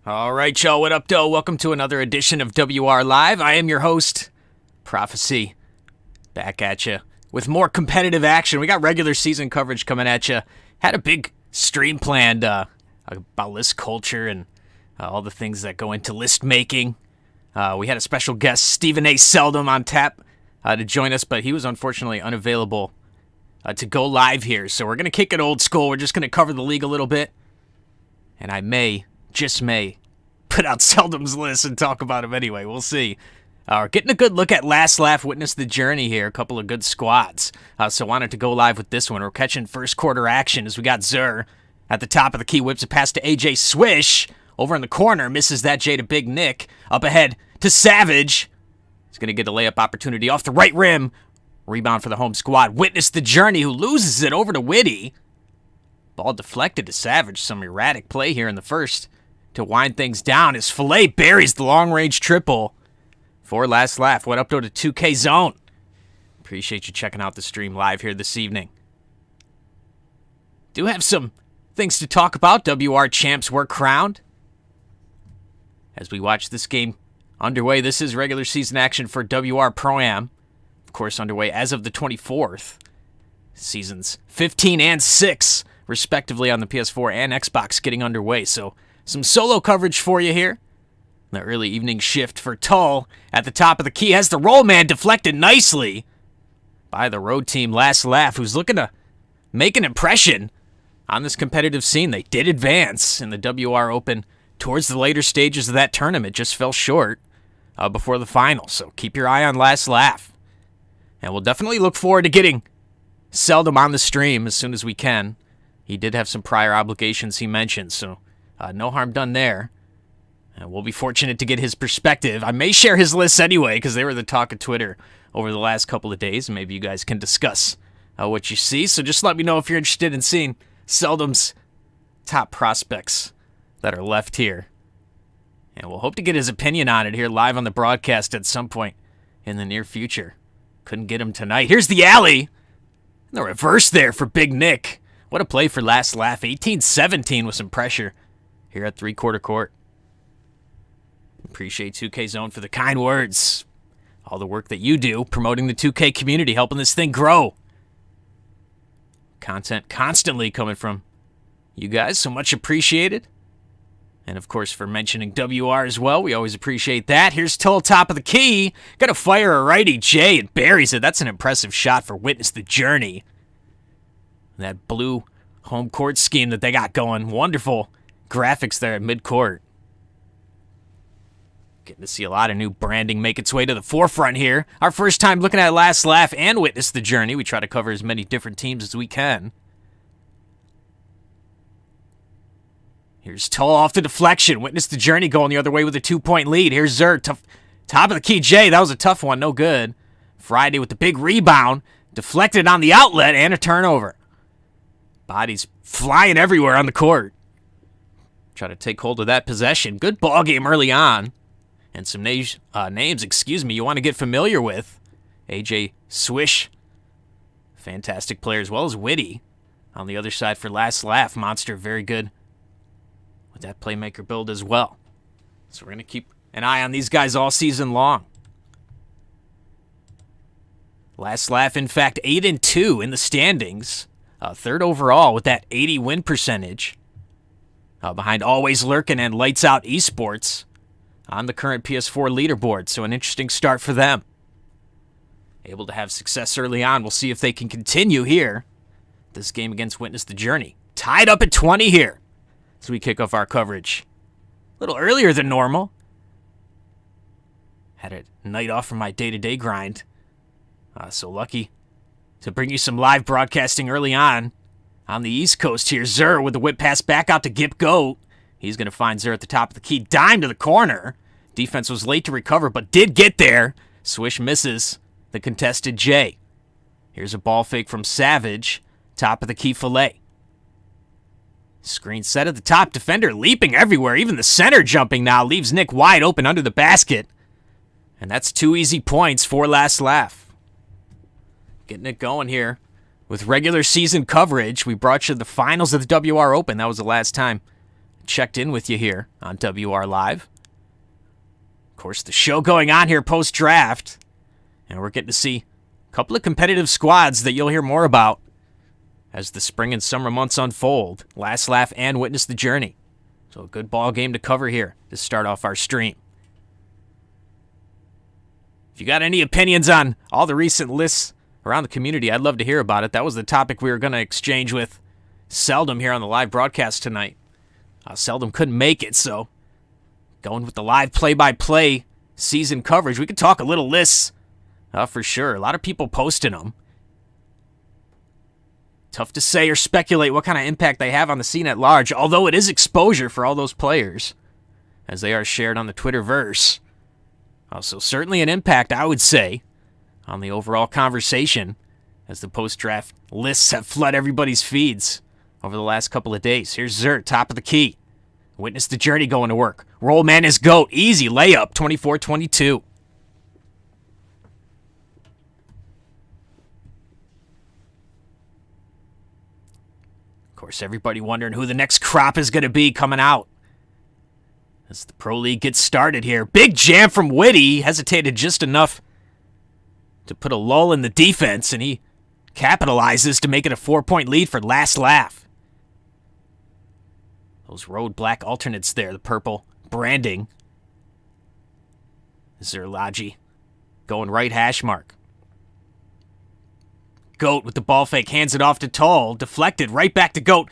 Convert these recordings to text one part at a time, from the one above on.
All right, y'all, what up, doe? Welcome to another edition of WR Live. I am your host, Prophecy, back at you with more competitive action. We got regular season coverage coming at you. Had a big stream planned about list culture and all the things that go into list making. We had a special guest, Stephen A. Seldom, on tap to join us, but he was unfortunately unavailable to go live here. So we're going to kick it old school. We're just going to cover the league a little bit. And I may put out Seldom's list and talk about him anyway. We'll see. We're getting a good look at Last Laugh, Witness the Journey here. A couple of good squads. So wanted to go live with this one. We're catching first quarter action as we got Zur at the top of the key. Whips a pass to AJ Swish. Over in the corner. Misses that J to Big Nick. Up ahead to Savage. He's going to get a layup opportunity off the right rim. Rebound for the home squad. Witness the Journey, who loses it over to Witty. Ball deflected to Savage. Some erratic play here in the first to wind things down as Filet buries the long-range triple for Last Laugh. What up to the 2K Zone? Appreciate you checking out the stream live here this evening. Do have some things to talk about. WR champs were crowned. As we watch this game underway, this is regular season action for WR Pro-Am. Of course, underway as of the 24th. Seasons 15 and 6, respectively, on the PS4 and Xbox getting underway. So some solo coverage for you here. The early evening shift for Tull at the top of the key has the roll man deflected nicely by the road team Last Laugh, who's looking to make an impression on this competitive scene. They did advance in the WR Open towards the later stages of that tournament, just fell short before the final. So keep your eye on Last Laugh. And we'll definitely look forward to getting Seldom on the stream as soon as we can. He did have some prior obligations he mentioned, so no harm done there. And we'll be fortunate to get his perspective. I may share his lists anyway, because they were the talk of Twitter over the last couple of days. Maybe you guys can discuss what you see. So just let me know if you're interested in seeing Seldom's top prospects that are left here. And we'll hope to get his opinion on it here live on the broadcast at some point in the near future. Couldn't get him tonight. Here's the alley. The reverse there for Big Nick. What a play for Last Laugh. 18-17 with some pressure here at three-quarter court. Appreciate 2K Zone for the kind words. All the work that you do promoting the 2K community, helping this thing grow. Content constantly coming from you guys, so much appreciated. And, of course, for mentioning WR as well, we always appreciate that. Here's Tull, top of the key. Got to fire a righty J and buries it. That's an impressive shot for Witness the Journey. That blue home court scheme that they got going. Wonderful graphics there at midcourt. Getting to see a lot of new branding make its way to the forefront here. Our first time looking at Last Laugh and Witness the Journey. We try to cover as many different teams as we can. Here's Tull off the deflection. Witness the Journey going the other way with a 2-point lead. Here's Zur. Top of the key, Jay. That was a tough one. No good. Friday with the big rebound. Deflected on the outlet and a turnover. Bodies flying everywhere on the court. Try to take hold of that possession. Good ball game early on. And some names, you want to get familiar with. AJ Swish. Fantastic player, as well as Witty. On the other side for Last Laugh. Monster, very good with that playmaker build as well. So we're going to keep an eye on these guys all season long. Last Laugh, in fact, 8-2 in the standings. Third overall with that 80 win percentage. Behind Always Lurkin' and Lights Out Esports on the current PS4 leaderboard. So an interesting start for them. Able to have success early on. We'll see if they can continue here. This game against Witness the Journey. Tied up at 20 here. As we kick off our coverage. A little earlier than normal. Had a night off from my day-to-day grind. So lucky to bring you some live broadcasting early on the East Coast here. Zur with the whip pass back out to Gip Goat. He's going to find Zur at the top of the key. Dime to the corner. Defense was late to recover, but did get there. Swish misses the contested J. Here's a ball fake from Savage. Top of the key, Filet. Screen set at the top. Defender leaping everywhere. Even the center jumping now. Leaves Nick wide open under the basket. And that's 2 easy points for Last Laugh. Getting it going here with regular season coverage. We brought you the finals of the WR Open. That was the last time checked in with you here on WR Live. Of course, the show going on here post-draft. And we're getting to see a couple of competitive squads that you'll hear more about as the spring and summer months unfold. Last Laugh and Witness the Journey. So a good ball game to cover here to start off our stream. If you got any opinions on all the recent lists around the community, I'd love to hear about it. That was the topic we were going to exchange with Seldom here on the live broadcast tonight. Seldom couldn't make it, so going with the live play-by-play season coverage. We could talk a little lists for sure. A lot of people posting them. Tough to say or speculate what kind of impact they have on the scene at large, although it is exposure for all those players, as they are shared on the Twitterverse. So certainly an impact, I would say, on the overall conversation as the post-draft lists have flooded everybody's feeds over the last couple of days. Here's Zert, top of the key. Witness the Journey going to work. Roll man is GOAT. Easy layup, 24-22. Of course, everybody wondering who the next crop is going to be coming out as the Pro League gets started here. Big jam from Whitty. Hesitated just enough to put a lull in the defense, and he capitalizes to make it a 4-point lead for Last Laugh. Those road black alternates there, the purple branding. Zerlaji going right hash mark. Goat with the ball fake, hands it off to Toll. Deflected, right back to Goat.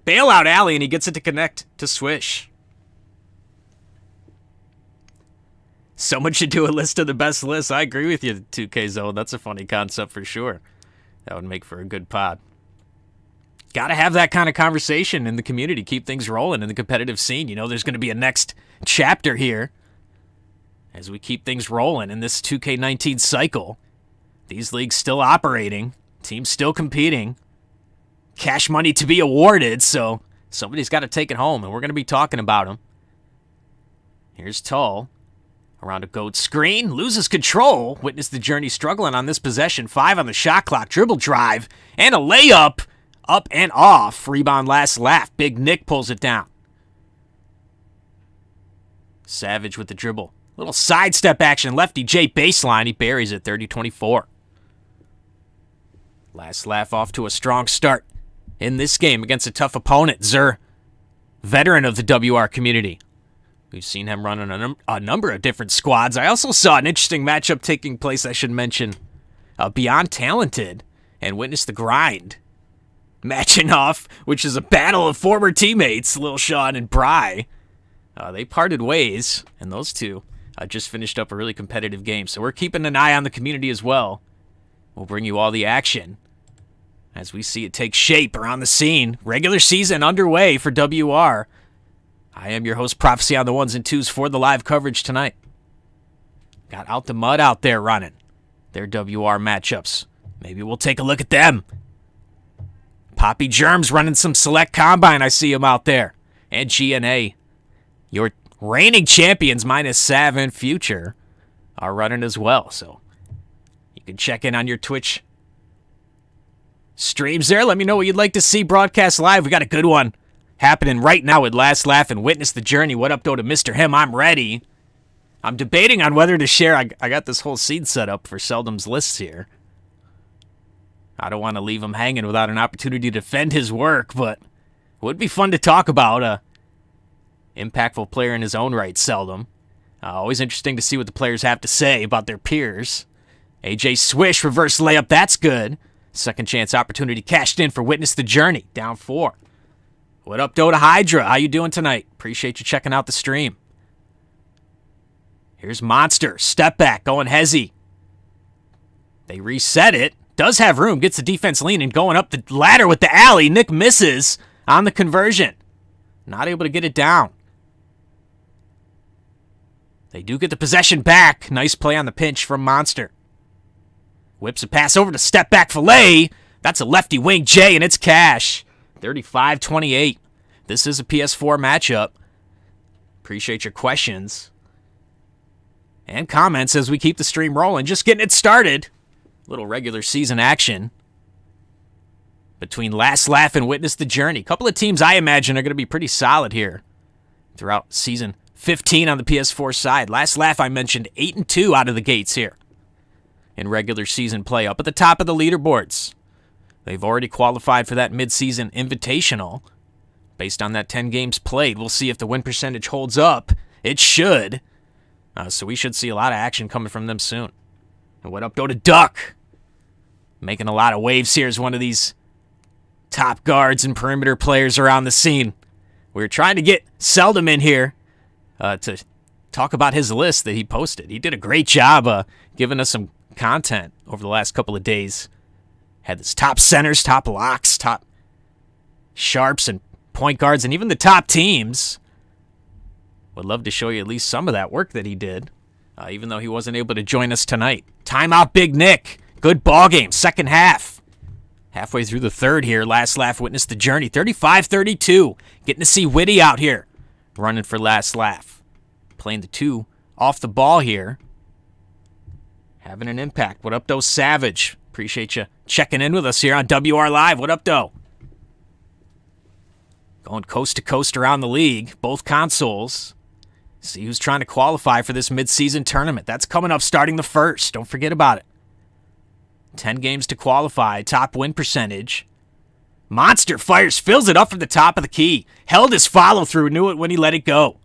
Bailout alley, and he gets it to connect to Swish. Someone should do a list of the best lists. I agree with you, 2K Zone. That's a funny concept for sure. That would make for a good pod. Got to have that kind of conversation in the community. Keep things rolling in the competitive scene. You know, there's going to be a next chapter here as we keep things rolling in this 2K19 cycle. These leagues still operating. Teams still competing. Cash money to be awarded, so somebody's got to take it home, and we're going to be talking about them. Here's Tull. Around a Goat screen. Loses control. Witness the Journey struggling on this possession. 5 on the shot clock. Dribble drive. And a layup. Up and off. Rebound Last Laugh. Big Nick pulls it down. Savage with the dribble. Little sidestep action. Lefty J baseline. He buries it. 30-24. Last Laugh off to a strong start in this game against a tough opponent. Zer, veteran of the WR community. We've seen him run on a number of different squads. I also saw an interesting matchup taking place, I should mention. Beyond Talented and Witness the Grind. Matching off, which is a battle of former teammates, Lil Sean and Bry. They parted ways, and those two just finished up a really competitive game. So we're keeping an eye on the community as well. We'll bring you all the action as we see it take shape around the scene. Regular season underway for WR. I am your host, Prophecy on the ones and twos for the live coverage tonight. Got Out the Mud out there running their WR matchups. Maybe we'll take a look at them. Poppy Germs running some select combine. I see him out there. And GNA, your reigning champions minus Sav and Future, are running as well. So you can check in on your Twitch streams there. Let me know what you'd like to see broadcast live. We got a good one happening right now with Last Laugh and Witness the Journey. What up, though, to Mr. Him? I'm ready. I'm debating on whether to share. I got this whole scene set up for Seldom's lists here. I don't want to leave him hanging without an opportunity to defend his work, but it would be fun to talk about a impactful player in his own right, Seldom. Always interesting to see what the players have to say about their peers. AJ Swish, reverse layup, that's good. Second chance opportunity cashed in for Witness the Journey, down 4. What up, Dota Hydra? How you doing tonight? Appreciate you checking out the stream. Here's Monster, step back, going Hezzy. They reset it. Does have room, gets the defense leaning, going up the ladder with the alley. Nick misses on the conversion. Not able to get it down. They do get the possession back. Nice play on the pinch from Monster. Whips a pass over to step back Filet. That's a lefty wing J, and it's cash. 35-28. This is a PS4 matchup. Appreciate your questions and comments as we keep the stream rolling. Just getting it started. Little regular season action between Last Laugh and Witness the Journey. A couple of teams I imagine are going to be pretty solid here throughout season 15 on the PS4 side. Last laugh I mentioned 8-2 out of the gates here in regular season play, up at the top of the leaderboards. They've already qualified for that midseason invitational based on that 10 games played. We'll see if the win percentage holds up. It should. So we should see a lot of action coming from them soon. And what up, though, to Duck? Making a lot of waves here as one of these top guards and perimeter players around the scene. We were trying to get Seldom in here to talk about his list that he posted. He did a great job giving us some content over the last couple of days. Had his top centers, top locks, top sharps, and point guards, and even the top teams. Would love to show you at least some of that work that he did, even though he wasn't able to join us tonight. Timeout, Big Nick. Good ball game, second half. Halfway through the third here, last laugh witnessed the journey. 35-32. Getting to see Whitty out here running for last laugh. Playing the 2 off the ball here. Having an impact. What up, though, Savage? Appreciate you checking in with us here on WR Live. What up, though? Going coast to coast around the league, both consoles. See who's trying to qualify for this midseason tournament. That's coming up starting the 1st. Don't forget about it. 10 games to qualify, top win percentage. Monster fires, fills it up from the top of the key. Held his follow-through, knew it when he let it go.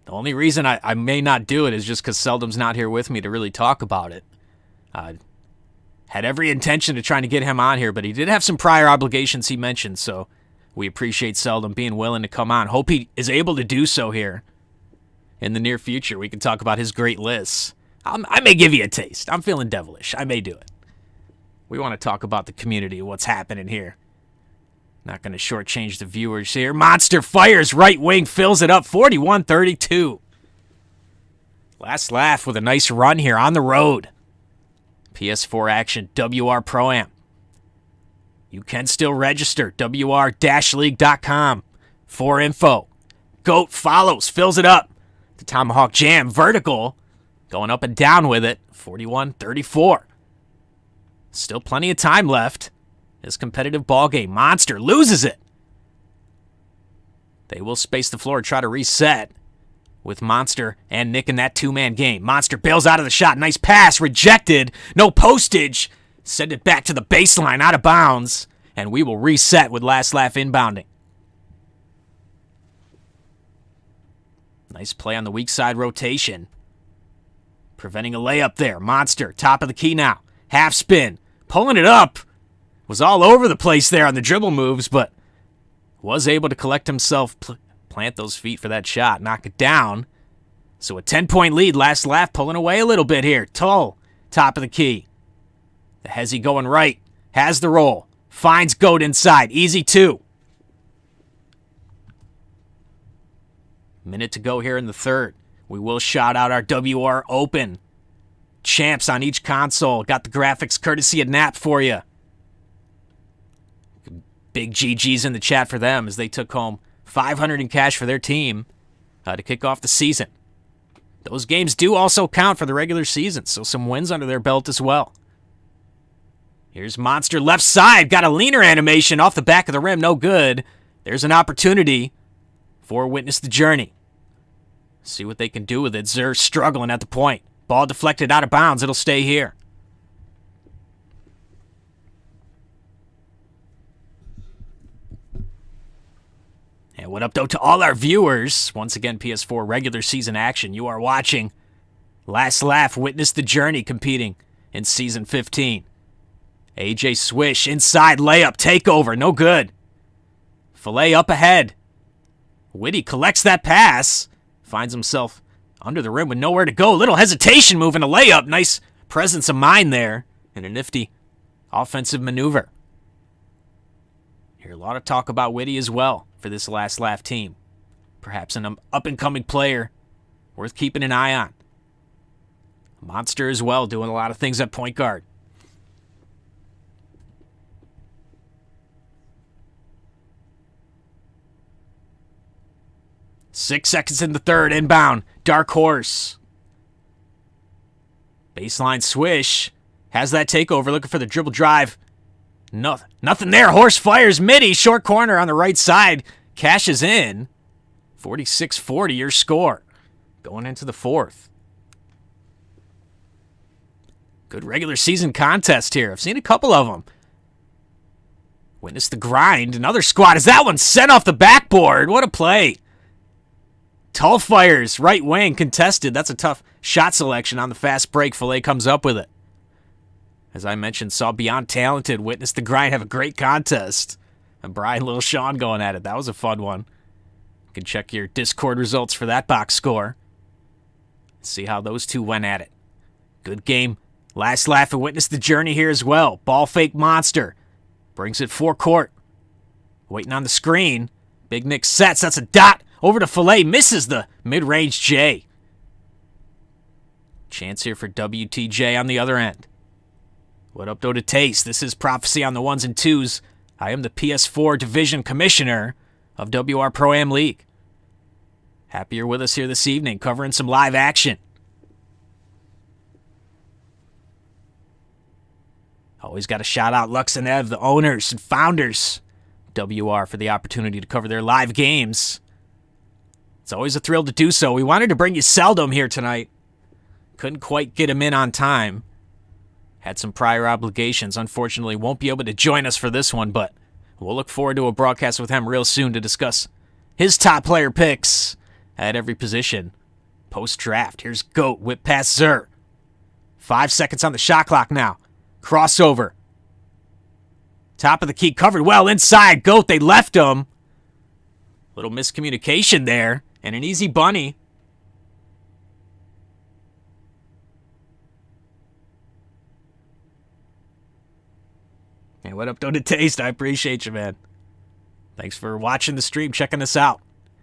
The only reason I may not do it is just because Seldom's not here with me to really talk about it. Had every intention of trying to get him on here, but he did have some prior obligations he mentioned, so we appreciate Seldom being willing to come on. Hope he is able to do so here in the near future. We can talk about his great lists. I may give you a taste. I'm feeling devilish. I may do it. We want to talk about the community, what's happening here. Not going to shortchange the viewers here. Monster fires, right wing, fills it up, 41-32. Last laugh with a nice run here on the road. PS4 action, WR Pro-Am. You can still register, wr-league.com for info. Goat follows, fills it up. The Tomahawk Jam, vertical, going up and down with it, 41-34. Still plenty of time left. This competitive ball game. Monster loses it. They will space the floor and try to reset with Monster and Nick in that two-man game. Monster bails out of the shot. Nice pass. Rejected. No postage. Send it back to the baseline, out of bounds. And we will reset with last laugh inbounding. Nice play on the weak side rotation. Preventing a layup there. Monster, top of the key now. Half spin. Pulling it up. Was all over the place there on the dribble moves, but was able to collect himself, plant those feet for that shot, knock it down. So a 10-point lead, last laugh pulling away a little bit here. Tull, top of the key. The Hezzy going right, has the roll, finds Goat inside, easy 2. Minute to go here in the third. We will shout out our WR Open champs on each console. Got the graphics courtesy of Nap for you. Big GG's in the chat for them as they took home $500 in cash for their team to kick off the season. Those games do also count for the regular season, so some wins under their belt as well. Here's Monster left side. Got a leaner animation off the back of the rim. No good. There's an opportunity for Witness the Journey. See what they can do with it. They're struggling at the point. Ball deflected out of bounds. It'll stay here. And what up, though, to all our viewers? Once again, PS4 regular season action. You are watching Last Laugh, Witness the Journey competing in Season 15. AJ Swish, inside layup, takeover, no good. Filet up ahead. Whitty collects that pass. Finds himself under the rim with nowhere to go. Little hesitation moving a layup. Nice presence of mind there. And a nifty offensive maneuver. Hear a lot of talk about Whitty as well for this Last Laugh team. Perhaps an up-and-coming player worth keeping an eye on. Monster as well, doing a lot of things at point guard. Six seconds in the third, inbound. Dark Horse. Baseline swish. Has that takeover, looking for the dribble drive. Nothing there. Horse fires midi. Short corner on the right side. Cashes in. 46-40 your score. Going into the fourth. Good regular season contest here. I've seen a couple of them. Witness the grind. Another squat. Is that one sent off the backboard? What a play. Tull fires. Right wing contested. That's a tough shot selection on the fast break. Filet comes up with it. As I mentioned, saw Beyond Talented Witness the grind have a great contest. And Brian Lil Sean going at it. That was a fun one. You can check your Discord results for that box score. See how those two went at it. Good game. Last laugh and Witness the journey here as well. Ball fake monster. Brings it forecourt. Waiting on the screen. Big Nick sets. That's a dot. Over to Filet. Misses the mid-range J. Chance here for WTJ on the other end. What up, though, to Taste? This is Prophecy on the ones and twos. I am the PS4 Division Commissioner of WR Pro-Am League. Happy you're with us here this evening, covering some live action. Always got to shout out Lux and Ev, the owners and founders of WR, for the opportunity to cover their live games. It's always a thrill to do so. We wanted to bring you Seldom here tonight. Couldn't quite get him in on time. Had some prior obligations. Unfortunately, won't be able to join us for this one, but we'll look forward to a broadcast with him real soon to discuss his top player picks at every position. Post-draft, here's Goat, whip past Zer. 5 seconds on the shot clock now. Crossover. Top of the key covered well inside. Goat, they left him. Little miscommunication there, and an easy bunny. Hey, what up, though, to Taste? I appreciate you, man. Thanks for watching the stream, checking us out.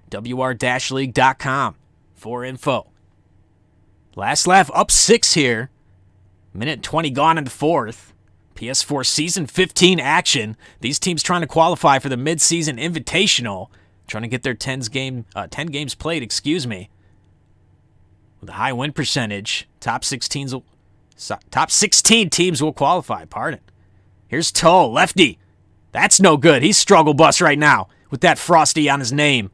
WR-league.com for info. Last laugh up 6 here. Minute 20 gone in the fourth. PS4 Season 15 action. These teams trying to qualify for the mid-season invitational. Trying to get their 10 games played, with a high win percentage. Top 16 teams will qualify, pardon. Here's Tull, lefty. That's no good. He's struggle bus right now with that Frosty on his name.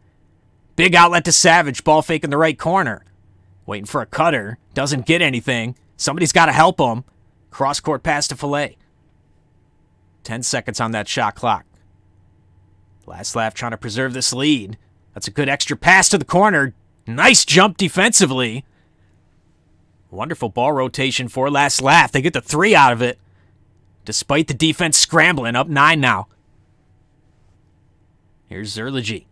Big outlet to Savage, ball fake in the right corner. Waiting for a cutter. Doesn't get anything. Somebody's got to help him. Cross-court pass to Filet. 10 seconds on that shot clock. Last laugh trying to preserve this lead. That's a good extra pass to the corner. Nice jump defensively. Wonderful ball rotation for Last laugh. They get the 3 out of it. Despite the defense scrambling, up 9 now. Here's Zerlogy.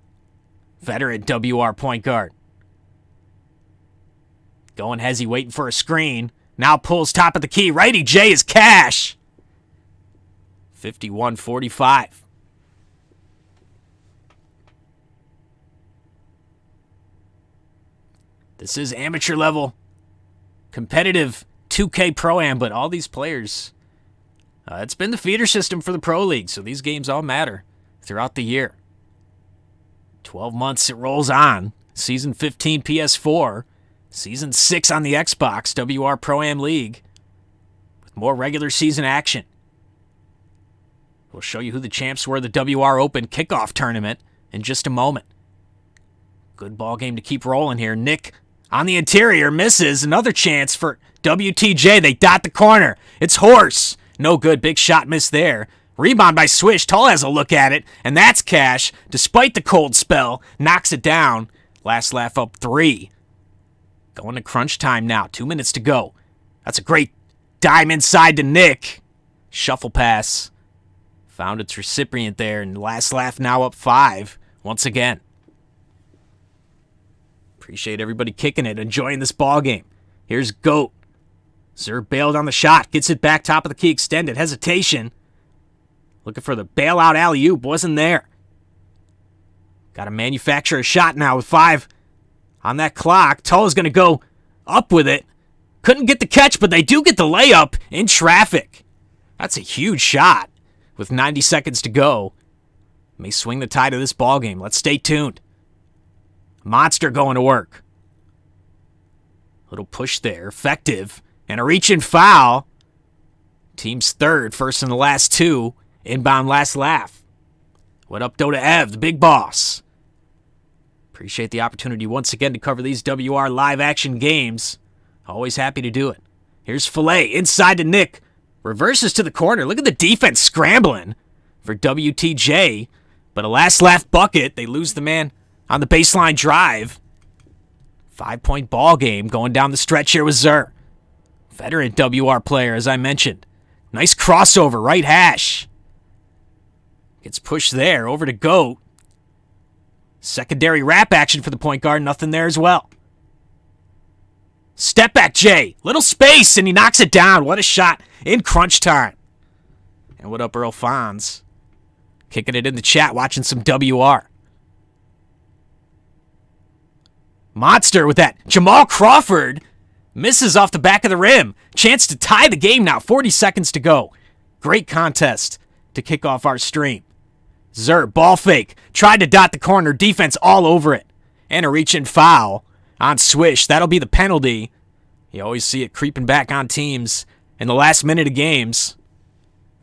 Veteran WR point guard. Going Hezzy, waiting for a screen. Now pulls top of the key. Righty J is cash. 51-45. This is amateur level. Competitive 2K Pro-Am, but all these players... it's been the feeder system for the Pro League, so these games all matter throughout the year. 12 months it rolls on. Season 15 PS4. Season 6 on the Xbox, WR Pro-Am League. With more regular season action. We'll show you who the champs were at the WR Open kickoff tournament in just a moment. Good ball game to keep rolling here. Nick on the interior misses. Another chance for WTJ. They dot the corner. It's Horse. No good. Big shot miss there. Rebound by Swish. Tull has a look at it, and that's cash. Despite the cold spell, knocks it down. Last laugh up 3. Going to crunch time now. 2 minutes to go. That's a great dime inside to Nick. Shuffle pass. Found its recipient there, and Last laugh now up 5 once again. Appreciate everybody kicking it, enjoying this ball game. Here's Goat. Zer bailed on the shot, gets it back top of the key, extended, hesitation. Looking for the bailout alley-oop, wasn't there. Got to manufacture a shot now with 5 on that clock. Tull is going to go up with it. Couldn't get the catch, but they do get the layup in traffic. That's a huge shot with 90 seconds to go. May swing the tide of this ballgame. Let's stay tuned. Monster going to work. Little push there, effective. And a reach and foul. Team's third, first in the last 2 Inbound last laugh. What up, though, to Ev, the big boss? Appreciate the opportunity once again to cover these WR live action games. Always happy to do it. Here's Filet inside to Nick. Reverses to the corner. Look at the defense scrambling for WTJ. But a last laugh bucket. They lose the man on the baseline drive. 5-point ball game going down the stretch here with Zur. Veteran WR player, as I mentioned. Nice crossover, right hash. Gets pushed there, over to Goat. Secondary wrap action for the point guard, nothing there as well. Step back, Jay. Little space, and he knocks it down. What a shot in crunch time. And what up, Earl Fonz? Kicking it in the chat, watching some WR. Monster with that. Jamal Crawford misses off the back of the rim. Chance to tie the game now. 40 seconds to go. Great contest to kick off our stream. Zur, ball fake. Tried to dot the corner. Defense all over it. And a reach-in foul on Swish. That'll be the penalty. You always see it creeping back on teams in the last minute of games.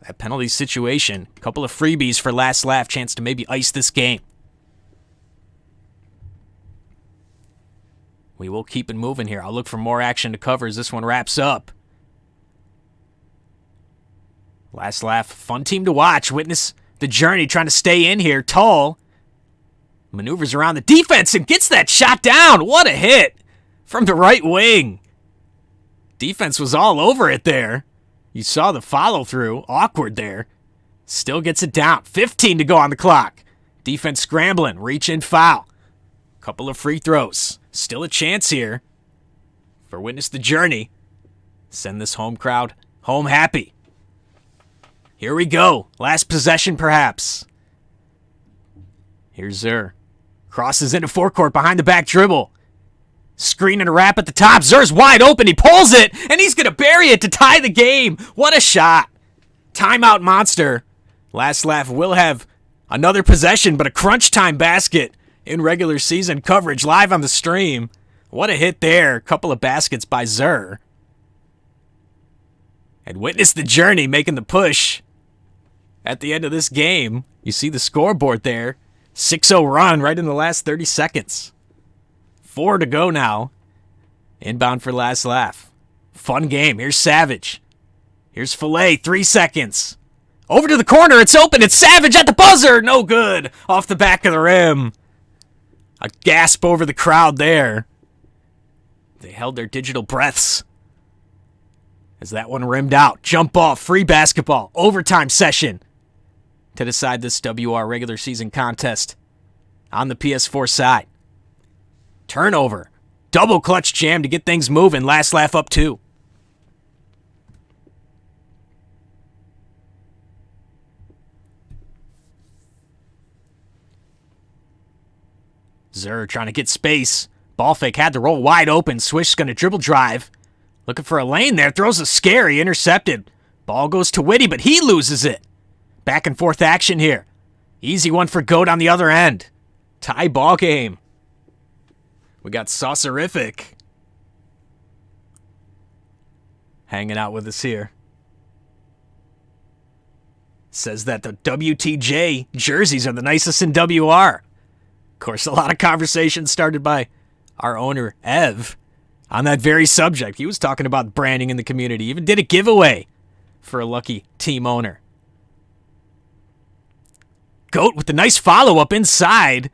That penalty situation. A couple of freebies for last laugh. Chance to maybe ice this game. We will keep it moving here. I'll look for more action to cover as this one wraps up. Last laugh. Fun team to watch. Witness the journey trying to stay in here. Tull maneuvers around the defense and gets that shot down. What a hit from the right wing. Defense was all over it there. You saw the follow-through. Awkward there. Still gets it down. 15 to go on the clock. Defense scrambling. Reach in foul. Couple of free throws. Still a chance here for Witness the Journey. Send this home crowd home happy. Here we go. Last possession, perhaps. Here's Zur. Crosses into forecourt behind the back dribble. Screen and a wrap at the top. Zur's wide open. He pulls it, and he's going to bury it to tie the game. What a shot. Timeout Monster. Last laugh will have another possession, but a crunch time basket in regular season coverage live on the stream. What a hit there. Couple of baskets by Zur. And Witness the Journey making the push at the end of this game. You see the scoreboard there. 6-0 run right in the last 30 seconds. 4 to go now. Inbound for last laugh. Fun game. Here's Savage. Here's Filet. 3 seconds. Over to the corner. It's open. It's Savage at the buzzer. No good. Off the back of the rim. A gasp over the crowd there. They held their digital breaths as that one rimmed out. Jump ball, free basketball, overtime session to decide this WR regular season contest on the PS4 side. Turnover. Double clutch jam to get things moving. Last laugh up 2. Zur trying to get space. Ball fake had the roll wide open. Swish going to dribble drive. Looking for a lane there. Throws a scary. Intercepted. Ball goes to Whitty, but he loses it. Back and forth action here. Easy one for Goat on the other end. Tie ball game. We got Saucerific hanging out with us here. Says that the WTJ jerseys are the nicest in WR. Of course, a lot of conversation started by our owner, Ev, on that very subject. He was talking about branding in the community. Even did a giveaway for a lucky team owner. Goat with the nice follow-up inside.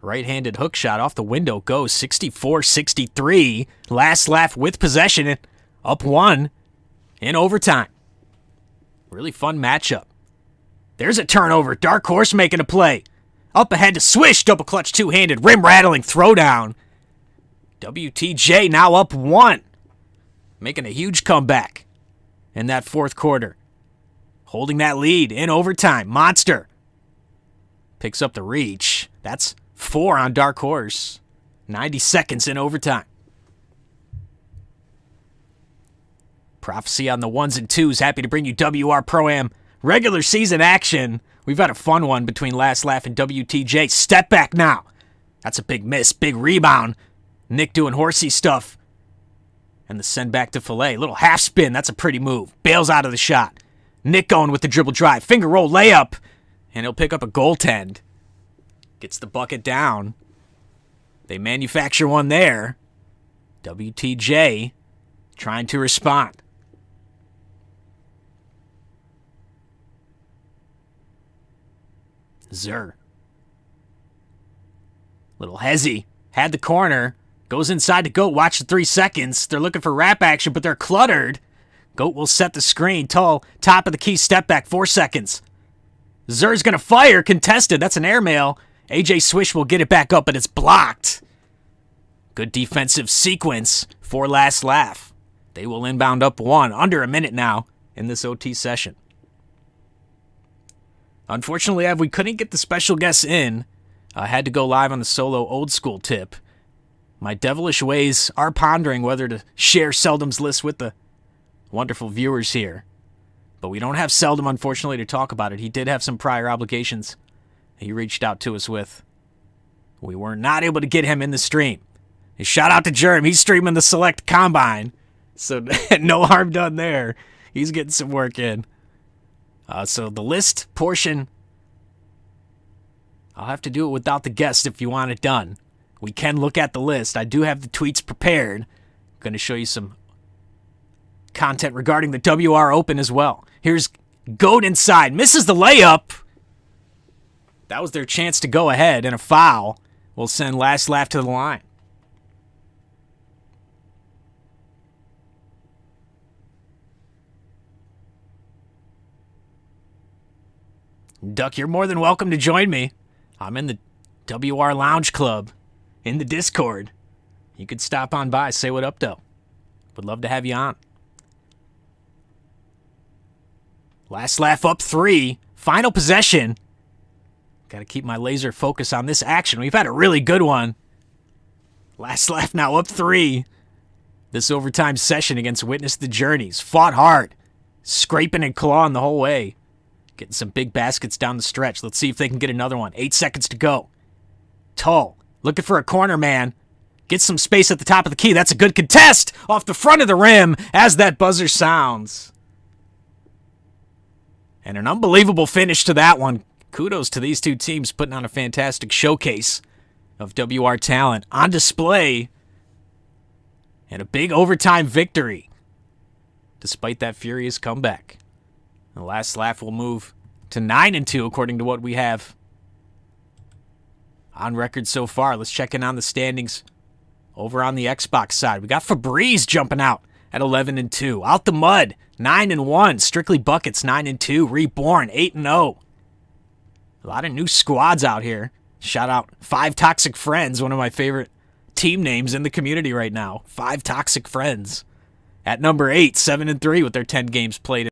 Right-handed hook shot off the window goes 64-63. Last laugh with possession. Up 1 in overtime. Really fun matchup. There's a turnover. Dark Horse making a play. Up ahead to Swish. Double clutch two-handed. Rim rattling throwdown. WTJ now up 1. Making a huge comeback in that fourth quarter. Holding that lead in overtime. Monster picks up the reach. That's 4 on Dark Horse. 90 seconds in overtime. Prophecy on the 1s and 2s. Happy to bring you WR Pro-Am regular season action. We've had a fun one between Last Laugh and WTJ. Step back now. That's a big miss. Big rebound. Nick doing horsey stuff. And the send back to Filet. Little half spin. That's a pretty move. Bails out of the shot. Nick going with the dribble drive. Finger roll layup. And he'll pick up a goaltend. Gets the bucket down. They manufacture one there. WTJ trying to respond. Zer. Little hezzy. Had the corner. Goes inside to Goat. Watch the 3 seconds. They're looking for wrap action, but they're cluttered. Goat will set the screen. Tull, top of the key, step back, 4 seconds. Zer's going to fire. Contested. That's an airmail. AJ Swish will get it back up, but it's blocked. Good defensive sequence for last laugh. They will inbound up 1. Under a minute now in this OT session. Unfortunately, we couldn't get the special guests in. I had to go live on the solo old school tip. My devilish ways are pondering whether to share Seldom's list with the wonderful viewers here. But we don't have Seldom, unfortunately, to talk about it. He did have some prior obligations he reached out to us with. We were not able to get him in the stream. A shout out to Jerm. He's streaming the Select Combine. So no harm done there. He's getting some work in. So the list portion, I'll have to do it without the guest if you want it done. We can look at the list. I do have the tweets prepared. I'm going to show you some content regarding the WR Open as well. Here's Goat inside. Misses the layup. That was their chance to go ahead, and a foul will send Last Laugh to the line. Duck, you're more than welcome to join me. I'm in the WR Lounge Club in the Discord. You could stop on by, say what up, though. Would love to have you on. Last Laugh up 3. Final possession. Got to keep my laser focus on this action. We've had a really good one. Last Laugh now up 3. This overtime session against Witness the Journeys. Fought hard. Scraping and clawing the whole way. Getting some big baskets down the stretch. Let's see if they can get another one. 8 seconds to go. Tull looking for a corner man. Gets some space at the top of the key. That's a good contest off the front of the rim as that buzzer sounds. And an unbelievable finish to that one. Kudos to these two teams putting on a fantastic showcase of WR talent on display. And a big overtime victory despite that furious comeback. The Last Laugh will move to 9-2 according to what we have on record so far. Let's check in on the standings over on the Xbox side. We got Febreze jumping out at 11-2. Out the Mud, 9-1. Strictly Buckets, 9-2. Reborn, 8-0. A lot of new squads out here. Shout out 5 Toxic Friends, one of my favorite team names in the community right now. 5 Toxic Friends. At number 8, 7-3 with their 10 games played.